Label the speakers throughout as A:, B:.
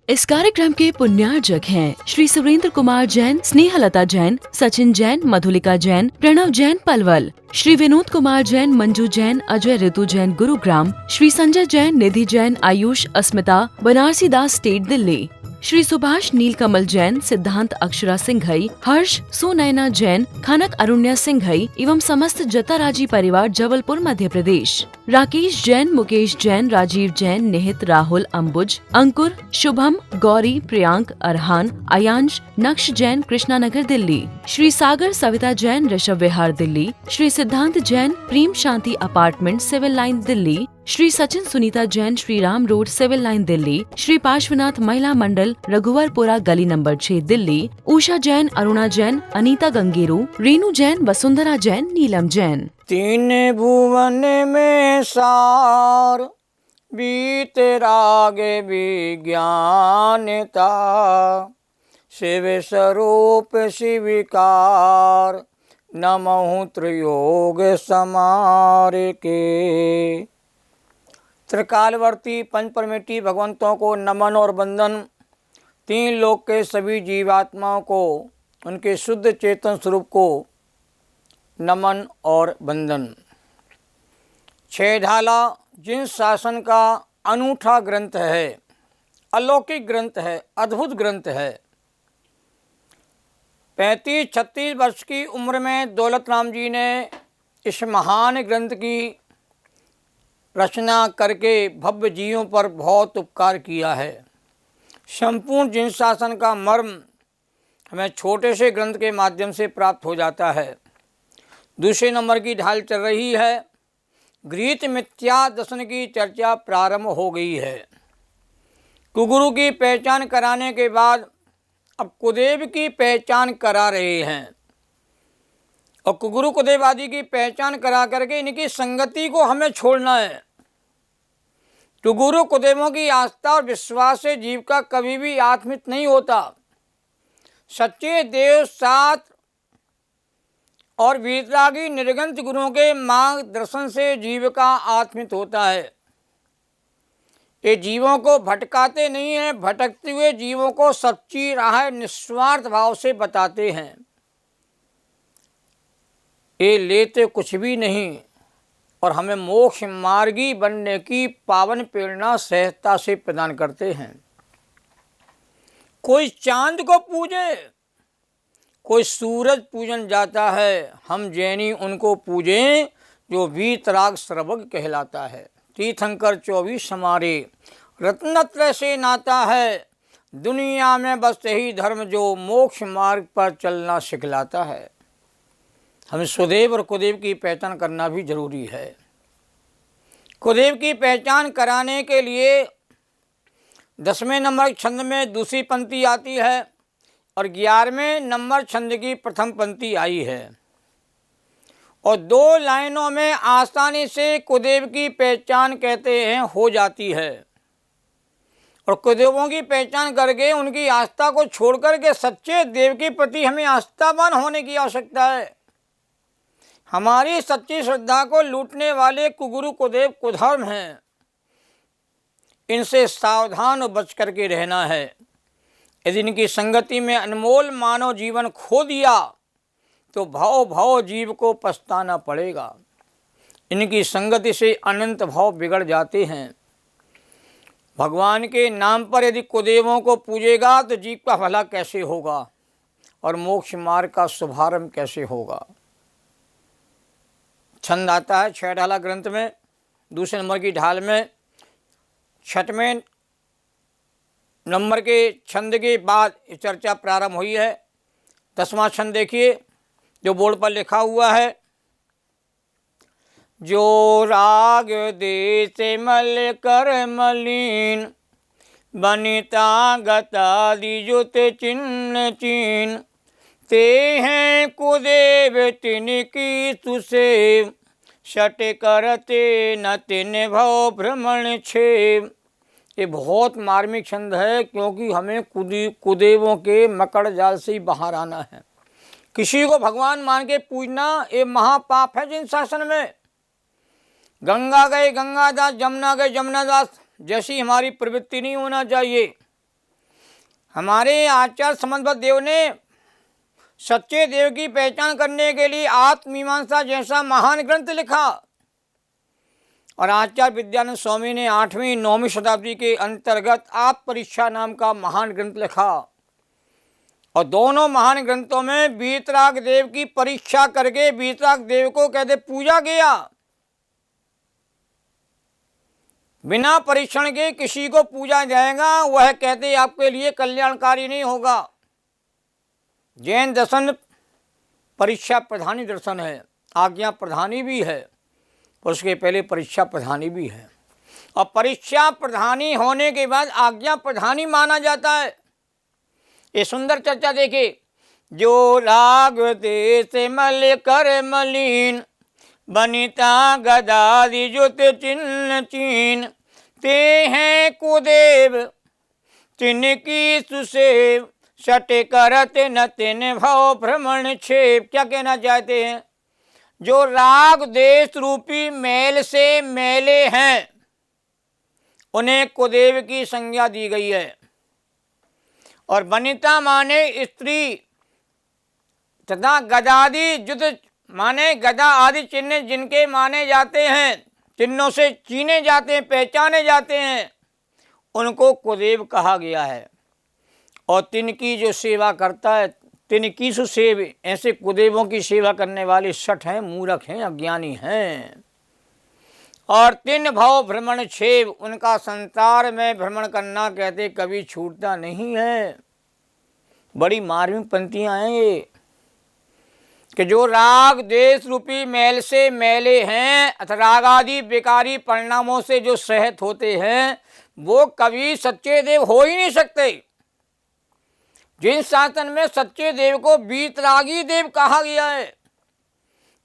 A: इस कार्यक्रम के पुण्यार्जक हैं श्री सुरेंद्र कुमार जैन, स्नेहलता जैन, सचिन जैन, मधुलिका जैन, प्रणव जैन पलवल, श्री विनोद कुमार जैन, मंजू जैन, अजय ऋतु जैन गुरुग्राम, श्री संजय जैन, निधि जैन, आयुष, अस्मिता, बनारसी दास स्टेट दिल्ली, श्री सुभाष नीलकमल जैन, सिद्धांत अक्षरा सिंघई, हर्ष सुनैना जैन, खनक अरुण्या सिंघई एवं समस्त जताराजी परिवार जबलपुर मध्य प्रदेश, राकेश जैन, मुकेश जैन, राजीव जैन, निहित, राहुल, अंबुज, अंकुर, शुभम, गौरी, प्रियांक, अरहान, आयांश, नक्श जैन, कृष्णानगर दिल्ली, श्री सागर सविता जैन, ऋषभ विहार Delhi, Shri Siddhant Jain, Prem Shanti apartment civil line Delhi, Shri Sachin Sunita Jain, Shri Ram road civil line Delhi, Shri Parshvanath Mahila Mandal Raghuvarpura गली नंबर 6 दिल्ली, उषा जैन, अरुणा जैन, अनीता गंगेरू, रेणु जैन, वसुंधरा जैन, नीलम जैन।
B: तीन भुवन में सार बीत राग विज्ञानता, शिव स्वरूप शिविकार, नमः त्रियोग समार के। त्रिकालवर्ती पंचपरमेष्ठी भगवंतों को नमन और वंदन। तीन लोक के सभी जीवात्माओं को, उनके शुद्ध चेतन स्वरूप को नमन और वंदन। छह ढाला जिन शासन का अनूठा ग्रंथ है, अलौकिक ग्रंथ है, अद्भुत ग्रंथ है। 35-36 वर्ष की उम्र में दौलत राम जी ने इस महान ग्रंथ की रचना करके भव्य जीवों पर बहुत उपकार किया है। संपूर्ण जिन शासन का मर्म हमें छोटे से ग्रंथ के माध्यम से प्राप्त हो जाता है। दूसरे नंबर की ढाल चल रही है। गृहीत मिथ्या दर्शन की चर्चा प्रारंभ हो गई है। कुगुरु की पहचान कराने के बाद अब कुदेव की पहचान करा रहे हैं और कुगुरु कुदेव आदि की पहचान करा करके इनकी संगति को हमें छोड़ना है। कुगुरु कुदेवों की आस्था और विश्वास से जीव का कभी भी आत्मित नहीं होता। सच्चे देव साथ और वीतरागी निर्गंत गुरुओं के मार्गदर्शन से जीव का आत्मित होता है। ये जीवों को भटकाते नहीं हैं, भटकते हुए जीवों को सच्ची राह निस्वार्थ भाव से बताते हैं। ये लेते कुछ भी नहीं और हमें मोक्ष मार्गी बनने की पावन प्रेरणा सहजता से प्रदान करते हैं। कोई चांद को पूजे, कोई सूरज पूजन जाता है, हम जैनी उनको पूजें जो वीतराग सर्वज्ञ कहलाता है। तीर्थंकर 24 हमारे रत्नत्रय से नाता है, दुनिया में बस यही धर्म जो मोक्ष मार्ग पर चलना सिखलाता है। हमें सुदेव और कुदेव की पहचान करना भी जरूरी है। कुदेव की पहचान कराने के लिए 10वें नंबर छंद में दूसरी पंक्ति आती है और 11वें नंबर छंद की प्रथम पंक्ति आई है और 2 लाइनों में आसानी से कुदेव की पहचान कहते हैं हो जाती है। और कुदेवों की पहचान करके उनकी आस्था को छोड़ करके सच्चे देव के प्रति हमें आस्थावान होने की आवश्यकता है। हमारी सच्ची श्रद्धा को लूटने वाले कुगुरु कुदेव कुधर्म हैं, इनसे सावधान और बच करके रहना है। यदि इनकी संगति में अनमोल मानव जीवन खो दिया तो भाव भाव जीव को पछताना पड़ेगा। इनकी संगति से अनंत भाव बिगड़ जाते हैं। भगवान के नाम पर यदि कुदेवों को पूजेगा तो जीव का भला कैसे होगा और मोक्ष मार्ग का शुभारंभ कैसे होगा। छंद आता है 6 ढाला ग्रंथ में। दूसरे नंबर की ढाल में 6वें नंबर के छंद के बाद चर्चा प्रारंभ हुई है। 10वां छंद देखिए जो बोर्ड पर लिखा हुआ है। जो राग देश मल कर मलिन, बनिता गता दिजुत चिन्ह चीन, ते हैं कुदेव तिनकी सुसेव, शट करते न तिन भव भ्रमण छेव। ये बहुत मार्मिक छंद है क्योंकि हमें कुदेवों के मकड़ जाल से ही बाहर आना है। किसी को भगवान मान के पूजना ये महापाप है। जिन शासन में गंगा गए गंगादास, जमुना गए जमुनादास जैसी हमारी प्रवृत्ति नहीं होना चाहिए। हमारे आचार्य समन्वत देव ने सच्चे देव की पहचान करने के लिए आत्ममीमांसा जैसा महान ग्रंथ लिखा और आचार्य विद्यानंद स्वामी ने 8वीं 9वीं शताब्दी के अंतर्गत आप परीक्षा नाम का महान ग्रंथ लिखा और दोनों महान ग्रंथों में वीतराग देव की परीक्षा करके वीतराग देव को कहते पूजा गया। बिना परीक्षण के किसी को पूजा जाएगा वह कहते आपके लिए कल्याणकारी नहीं होगा। जैन दर्शन परीक्षा प्रधानी दर्शन है, आज्ञा प्रधानी भी है, उसके पहले परीक्षा प्रधानी भी है और परीक्षा प्रधानी होने के बाद आज्ञा प्रधानी माना जाता है। ये सुंदर चर्चा देखे, जो राग देश मल कर मलिन बनिता गदादि जुत चिन्ह चीन ते हैं कुदेव तिनकी सुसेव सटे करत न तिन भव भ्रमण छेप। क्या कहना चाहते हैं? जो राग देश रूपी मैल से मैले हैं उन्हें कुदेव की संज्ञा दी गई है और वनिता माने स्त्री तथा गदादि जुत माने गदा आदि चिन्ह जिनके माने जाते हैं, चिन्हों से चीने जाते हैं, पहचाने जाते हैं, उनको कुदेव कहा गया है। और तिनकी जो सेवा करता है तिनकी सुसेव, ऐसे कुदेवों की सेवा करने वाले सठ हैं, मूर्ख हैं, अज्ञानी हैं। और तिन भव भ्रमण छेव, उनका संसार में भ्रमण करना कहते कभी छूटता नहीं है। बड़ी मार्मिक पंक्तियां हैं ये कि जो राग देश रूपी मैल से मैले हैं अथवा राग आदि बेकारी परिणामों से जो सहित होते हैं वो कभी सच्चे देव हो ही नहीं सकते। जिन शासन में सच्चे देव को वीतरागी देव कहा गया है,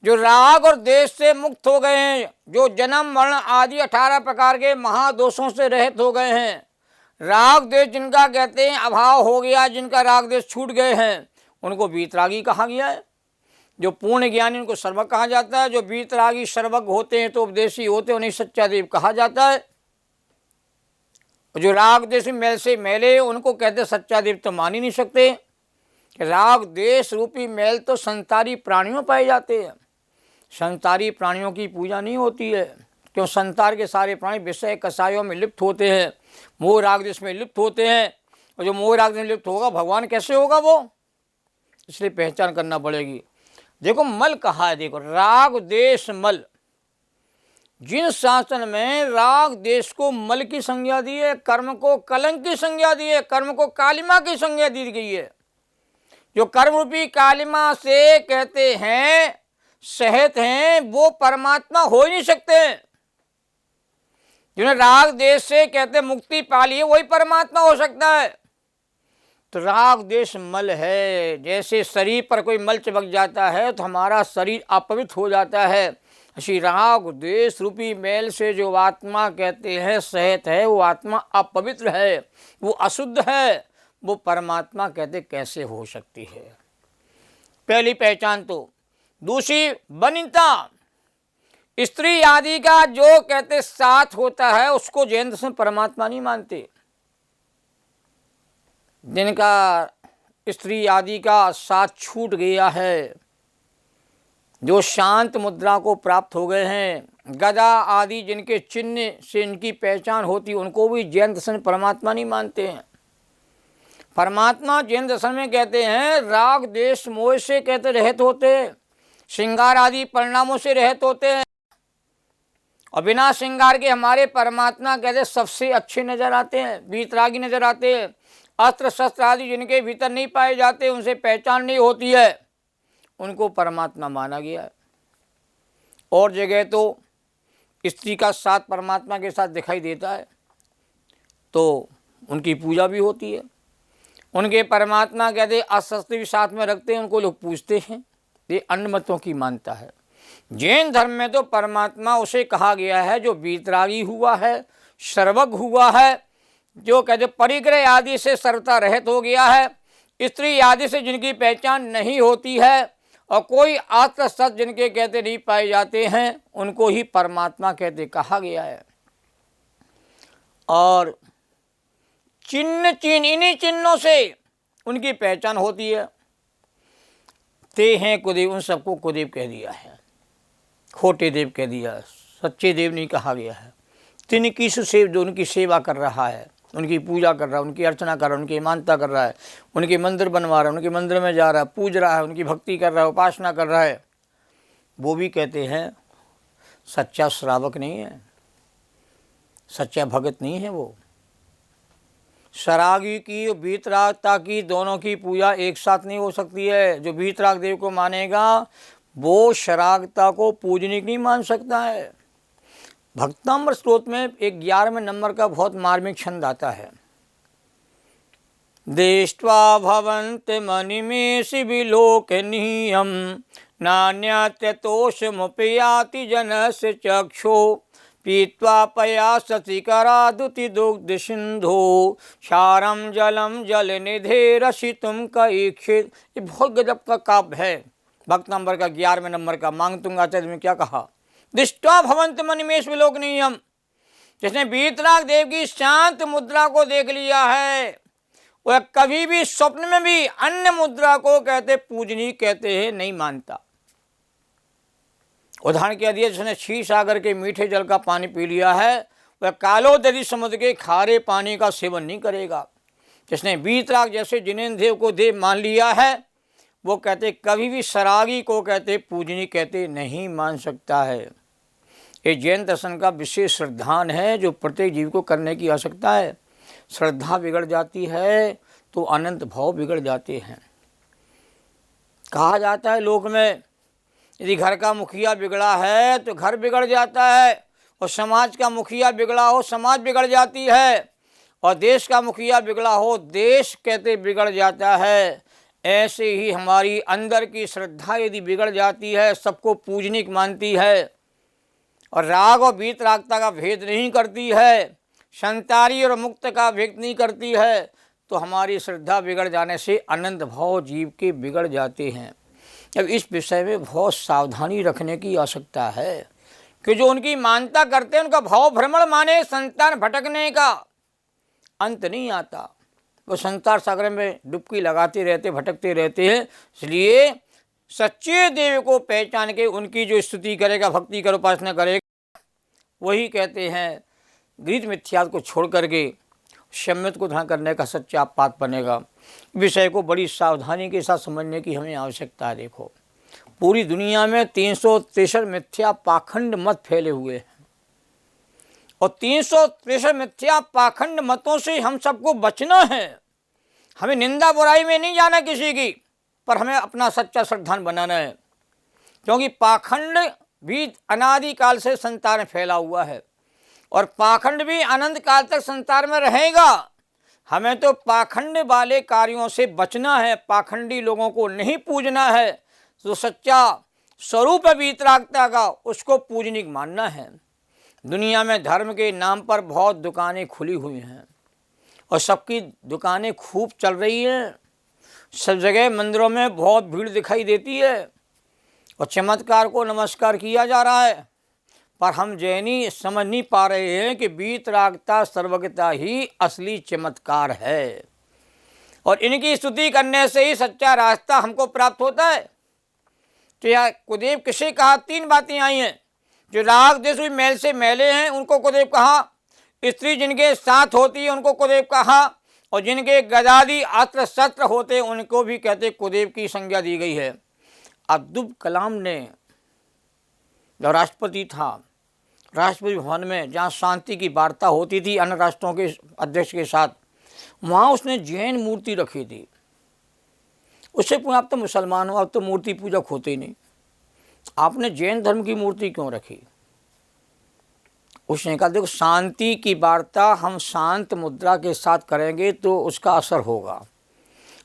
B: जो राग और देश से मुक्त हो गए हैं, जो जन्म मरण आदि 18 प्रकार के महादोषों से रहित हो गए हैं, राग देश जिनका कहते हैं अभाव हो गया, जिनका राग देश छूट गए हैं, उनको वीतरागी कहा गया है। जो पूर्ण ज्ञानी उनको सर्वज्ञ कहा जाता है। जो वीतरागी सर्वज्ञ होते हैं तो उपदेशी होते हैं, उन्हें सच्चा देव कहा जाता है। जो राग देश मैल से मैले उनको कहते सच्चा देव तो मान ही नहीं सकते। राग देश रूपी मैल तो संसारी प्राणियों पाए जाते हैं, संसारी प्राणियों की पूजा नहीं होती है, क्यों? संसार के सारे प्राणी विषय कसायों में लिप्त होते हैं, मोह राग देश में लिप्त होते हैं और जो मोह राग देश में लिप्त होगा भगवान कैसे होगा वो? इसलिए पहचान करना पड़ेगी। देखो मल कहा है, देखो राग देश मल, जिन शासन में राग देश को मल की संज्ञा दी है, कर्म को कलंक की संज्ञा दी है, कर्म को कालिमा की संज्ञा दी गई है, जो कर्म रूपी कालिमा से कहते हैं सहित हैं वो परमात्मा हो ही नहीं सकते। जिन्हें राग देश से कहते मुक्ति पा ली है वही परमात्मा हो सकता है। तो राग देश मल है, जैसे शरीर पर कोई मल चिपक जाता है तो हमारा शरीर अपवित्र हो जाता है, ऐसी राग देश रूपी मैल से जो आत्मा कहते हैं सहित है वो आत्मा अपवित्र है, वो अशुद्ध है, वो परमात्मा कहते कैसे हो सकती है? पहली पहचान तो। दूसरी वनिता, स्त्री आदि का जो कहते साथ होता है उसको जैन दर्शन परमात्मा नहीं मानते। जिनका स्त्री आदि का साथ छूट गया है, जो शांत मुद्रा को प्राप्त हो गए हैं, गदा आदि जिनके चिन्ह से इनकी पहचान होती, उनको भी जैन दर्शन परमात्मा नहीं मानते हैं। परमात्मा जैन दर्शन में कहते हैं राग देश मोह से कहते रहित होते हैं, श्रृंगार आदि परिणामों से रहित होते हैं और बिना श्रृंगार के हमारे परमात्मा कहते सबसे अच्छे नजर आते हैं, वीतरागी नजर आते हैं। अस्त्र शस्त्र आदि जिनके भीतर नहीं पाए जाते, उनसे पहचान नहीं होती है, उनको परमात्मा माना गया है। और जगह तो स्त्री का साथ परमात्मा के साथ दिखाई देता है तो उनकी पूजा भी होती है। उनके परमात्मा कहते अस्त्र भी साथ में रखते हैं, उनको लोग पूजते हैं। ये अन्य मतों की मानता है। जैन धर्म में तो परमात्मा उसे कहा गया है जो वीतरागी हुआ है, सर्वज्ञ हुआ है, जो कहते परिग्रह आदि से सर्वथा रहित हो गया है, स्त्री आदि से जिनकी पहचान नहीं होती है और कोई आत्म सत्य जिनके कहते नहीं पाए जाते हैं, उनको ही परमात्मा कहते कहा गया है। और इन्हीं चिन्हों से उनकी पहचान होती है। ते हैं कुदेव, उन सबको कुदेव कह दिया है, खोटे देव कह दिया, सच्चे देव नहीं कहा गया है। तिनकी सेव, जो उनकी सेवा कर रहा है, उनकी पूजा कर रहा है, उनकी अर्चना कर रहा है, उनकी मानता कर रहा है, उनके मंदिर बनवा रहा है, उनके मंदिर में जा रहा है, पूज रहा है, उनकी भक्ति कर रहा है, उपासना कर रहा है, वो भी कहते हैं सच्चा श्रावक नहीं है, सच्चा भगत नहीं है। वो सरागी की और वीतरागता की, दोनों की पूजा एक साथ नहीं हो सकती है। जो वीतराग देव को मानेगा वो शरागता को पूजनीक नहीं मान सकता है। भक्तामृत स्तोत्र में एक 11वें नंबर का बहुत मार्मिक छंद आता है। दृष्ट्वा भवन्त मनिमेष विलोकनीयं नान्यत्यतोषमुपयाति जनस्य चक्षो पीत्वा पयासति करादुति दुग्ध सिंधो क्षारम जलम जल निधे रसितुम कैक्षित। ये बहुत गजब का काव्य है। भक्त नंबर का 11वें नंबर का मांगतुंगाचार्य में क्या कहा? दृष्ट्वा भवन्त मनिमेष विलोकनीयम, जिसने वीतराग देव की शांत मुद्रा को देख लिया है वह कभी भी स्वप्न में भी अन्य मुद्रा को कहते पूजनीय कहते हैं नहीं मानता। उदाहरण क्या दिया? जिसने क्षीर सागर के मीठे जल का पानी पी लिया है वह कालोदरी समुद्र के खारे पानी का सेवन नहीं करेगा। जिसने वीतराग जैसे जिनेन्द्र देव को देव मान लिया है वो कहते कभी भी सरागी को कहते पूजनीय कहते नहीं मान सकता है। ये जैन दर्शन का विशेष श्रद्धान है जो प्रत्येक जीव को करने की आवश्यकता है। श्रद्धा बिगड़ जाती है तो अनंत भाव बिगड़ जाते हैं। कहा जाता है लोक में यदि घर का मुखिया बिगड़ा है तो घर बिगड़ जाता है, और समाज का मुखिया बिगड़ा हो समाज बिगड़ जाती है, और देश का मुखिया बिगड़ा हो देश कहते बिगड़ जाता है। ऐसे ही हमारी अंदर की श्रद्धा यदि बिगड़ जाती है, सबको पूजनीक मानती है और राग और वीतरागता का भेद नहीं करती है, संतारी और मुक्त का भेद नहीं करती है, तो हमारी श्रद्धा बिगड़ जाने से अनंत भाव जीव के बिगड़ जाते हैं। अब इस विषय में बहुत सावधानी रखने की आवश्यकता है कि जो उनकी मानता करते हैं उनका भाव भ्रमण माने संतान भटकने का अंत नहीं आता। वो संसार सागर में डुबकी लगाते रहते भटकते रहते हैं। इसलिए सच्चे देव को पहचान के उनकी जो स्तुति करेगा, भक्ति कर उपासना करेगा, वही कहते हैं गीत मिथ्यात को छोड़ करके सम्यत को धारण करने का सच्चा पात बनेगा। विषय को बड़ी सावधानी के साथ समझने की हमें आवश्यकता है। देखो पूरी दुनिया में 363 मिथ्या पाखंड मत फैले हुए हैं, और 363 मिथ्या पाखंड मतों से हम सबको बचना है। हमें निंदा बुराई में नहीं जाना किसी की, पर हमें अपना सच्चा श्रद्धान बनाना है, क्योंकि पाखंड भी अनादिकाल से संसार में फैला हुआ है और पाखंड भी अनंत काल तक संसार में रहेगा। हमें तो पाखंड वाले कार्यों से बचना है, पाखंडी लोगों को नहीं पूजना है। जो सच्चा स्वरूप है वीतरागता का उसको पूजनीक मानना है। दुनिया में धर्म के नाम पर बहुत दुकानें खुली हुई हैं और सबकी दुकानें खूब चल रही हैं। सब जगह मंदिरों में बहुत भीड़ दिखाई देती है और चमत्कार को नमस्कार किया जा रहा है, पर हम जैनी समझ नहीं पा रहे हैं कि वीतरागता सर्वज्ञता ही असली चमत्कार है, और इनकी स्तुति करने से ही सच्चा रास्ता हमको प्राप्त होता है। तो यह कुदेव किसे कहा? 3 बातें आई हैं। जो राग देश मैल से मैले हैं उनको कुदेव कहा, स्त्री जिनके साथ होती है उनको कुदेव कहा, और जिनके गदादी अस्त्र शस्त्र होते उनको भी कहते कुदेव की संज्ञा दी गई है। अब्दुल कलाम ने जो राष्ट्रपति था, राष्ट्रपति भवन में जहाँ शांति की वार्ता होती थी अन्य राष्ट्रों के अध्यक्ष के साथ, वहाँ उसने जैन मूर्ति रखी थी। उससे पूछा आप तो मुसलमान हो, अब तो मूर्ति पूजक होते ही नहीं, आपने जैन धर्म की मूर्ति क्यों रखी? उसने कहा देखो शांति की वार्ता हम शांत मुद्रा के साथ करेंगे तो उसका असर होगा,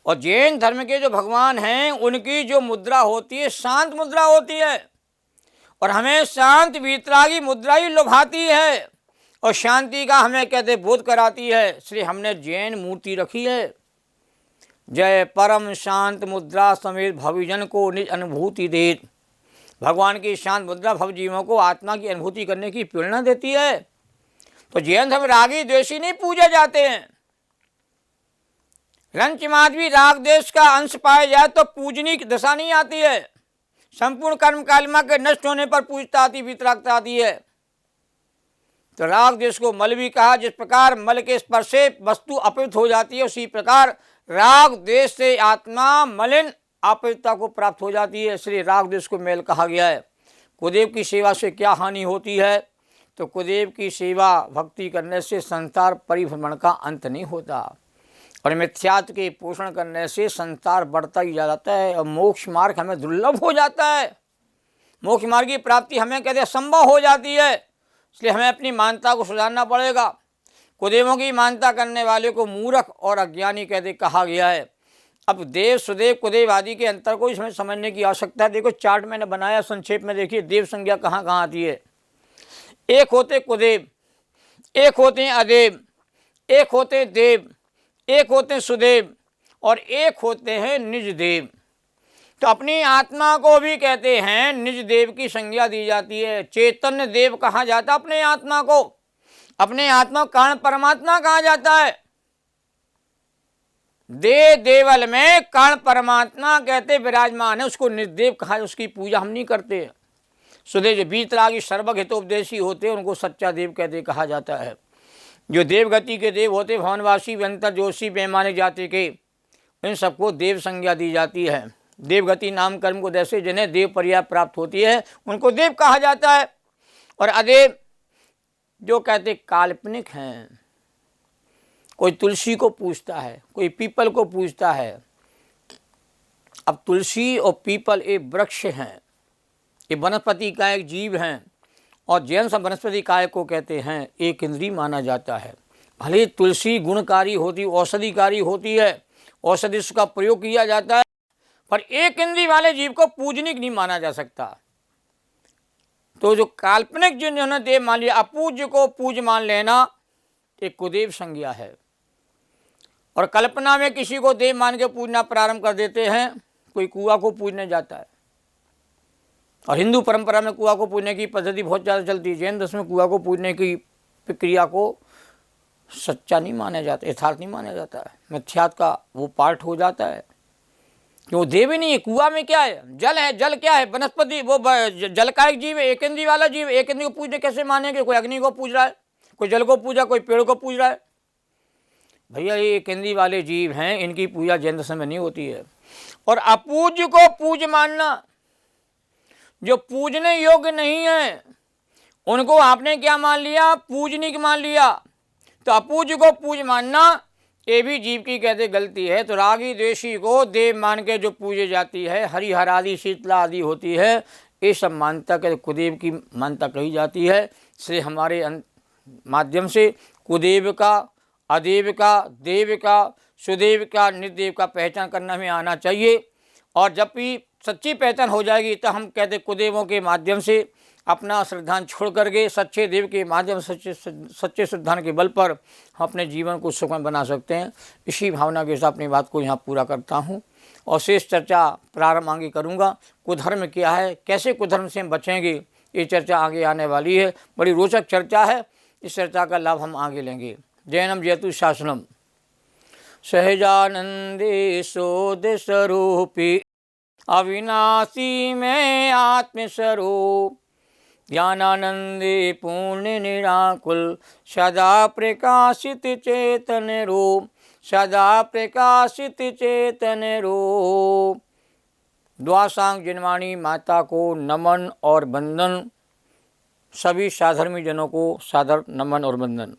B: और जैन धर्म के जो भगवान हैं उनकी जो मुद्रा होती है शांत मुद्रा होती है, और हमें शांत वीतरागी मुद्रा ही लुभाती है और शांति का हमें कहते बोध कराती है। इसलिए हमने जैन मूर्ति रखी है। जय परम शांत मुद्रा समेत भविजन को निज अनुभूति देत। भगवान की शांत मुद्रा भवजीवों को आत्मा की अनुभूति करने की प्रेरणा देती है। तो जैन धर्म रागी द्वेषी नहीं पूजे जाते हैं, रंच माधवी राग देश का अंश पाया जाए तो पूजनी की दशा नहीं आती है। संपूर्ण कर्म कालिमा के नष्ट होने पर पूजता आती, वितरागता आती है। तो राग देश को मल भी कहा। जिस प्रकार मल के स्पर्श से वस्तु अपवित्र हो जाती है, उसी प्रकार राग देश से आत्मा मलिन अपवित्रता को प्राप्त हो जाती है, इसलिए राग देश को मैल कहा गया है। कुदेव की सेवा से क्या हानि होती है? तो कुदेव की सेवा भक्ति करने से संसार परिभ्रमण का अंत नहीं होता, और मिथ्यात्व के पोषण करने से संसार बढ़ता ही जाता है और मोक्ष मार्ग हमें दुर्लभ हो जाता है। मोक्ष मार्ग की प्राप्ति हमें कहते असंभव हो जाती है, इसलिए हमें अपनी मानता को सुधारना पड़ेगा। कुदेवों की मानता करने वाले को मूर्ख और अज्ञानी कहते कहा गया है। अब देव, सुदेव, कुदेव आदि के अंतर को इसमें समझने की आवश्यकता है। देखो चार्ट मैंने बनाया, संक्षेप में देखिए देव संज्ञा कहाँ कहाँ आती है। एक होते कुदेव, एक होते अदेव, एक होते देव, एक होते सुदेव, और एक होते हैं निज देव। तो अपनी आत्मा को भी कहते हैं निज देव की संज्ञा दी जाती है। चैतन्य देव कहा जाता है अपने आत्मा को, अपने आत्मा कारण परमात्मा कहा जाता है। दे देवल में कारण परमात्मा कहते विराजमान है, उसको निजदेव कहा है। उसकी पूजा हम नहीं करते। सुदेव जो बीतरागी सर्वज्ञ हितोपदेशी होते हैं उनको सच्चा देव कहते कहा जाता है। जो देवगति के देव होते भवनवासी, व्यंतर, जोशी, बेमाने जाति के, इन सबको देव संज्ञा दी जाती है। देवगति नाम कर्म को जैसे जिन्हें देव पर्याय प्राप्त होती है उनको देव कहा जाता है। और अदेव जो कहते काल्पनिक हैं, कोई तुलसी को पूजता है, कोई पीपल को पूजता है। अब तुलसी और पीपल एक वृक्ष हैं, ये वनस्पति का एक जीव हैं, और जैन सब वनस्पति काय को कहते हैं एक इंद्री माना जाता है। भले तुलसी गुणकारी होती, औषधिकारी होती है, औषधि का प्रयोग किया जाता है, पर एक इंद्री वाले जीव को पूजनिक नहीं माना जा सकता। तो जो काल्पनिक जिन्होंने देव मान लिया, अपूज्य को पूज मान लेना एक कुदेव संज्ञा है। और कल्पना में किसी को देव मान के पूजना प्रारंभ कर देते हैं। कोई कुआं को पूजने जाता है, और हिंदू परंपरा में कुआं को पूजने की पद्धति बहुत ज़्यादा चलती है। जैन धर्म में कुआं को पूजने की प्रक्रिया को सच्चा नहीं माना जाता, यथार्थ नहीं माना जाता है, मिथ्यात्व का वो पार्ट हो जाता है। क्यों देव ही नहीं है, कुआं में क्या है? जल है। जल क्या है? वनस्पति, वो जल का एक जीव है, एक इंद्री वाला जीव। एक इंद्री को पूजने कैसे मानेंगे? कोई अग्नि को पूज रहा है, कोई जल को पूजा, कोई पेड़ को पूज रहा है। भैया ये एक इंद्री वाले जीव हैं, इनकी पूजा जैन धर्म में नहीं होती है। और अपूज्य को पूज मानना, जो पूजने योग्य नहीं है उनको आपने क्या मान लिया? पूजनिक मान लिया। तो अपूज्य को पूज मानना ये भी जीव की कहते गलती है। तो रागी द्वेषी को देव मान के जो पूजे जाती है, हरिहर आदि, शीतला आदि होती है, ये सब मानता के कुदेव की मानता कही जाती है। से हमारे माध्यम से कुदेव का, अदेव का, देव का, सुदेव का, निदेव का पहचान करना हमें आना चाहिए। और जब भी सच्ची पहचान हो जाएगी तो हम कहते कुदेवों के माध्यम से अपना श्रद्धान छोड़ करके सच्चे देव के माध्यम से, सच्चे श्रद्धान के बल पर हम अपने जीवन को सुखमय बना सकते हैं। इसी भावना के साथ अपनी बात को यहाँ पूरा करता हूँ, और शेष चर्चा प्रारंभ आगे करूँगा। कुधर्म क्या है, कैसे कुधर्म से हम बचेंगे, ये चर्चा आगे आने वाली है। बड़ी रोचक चर्चा है, इस चर्चा का लाभ हम आगे लेंगे। जैनम जयतु शासनम सहजानंदे सोद स्वरूपी अविनाशी में आत्मस्वरूप ज्ञानानंदे पूर्ण निराकुल सदा प्रकाशित चेतन रूप, सदा प्रकाशित चेतन रूप। द्वासांग जन्माणी माता को नमन और वंदन, सभी साधर्मी जनों को सादर नमन और वंदन।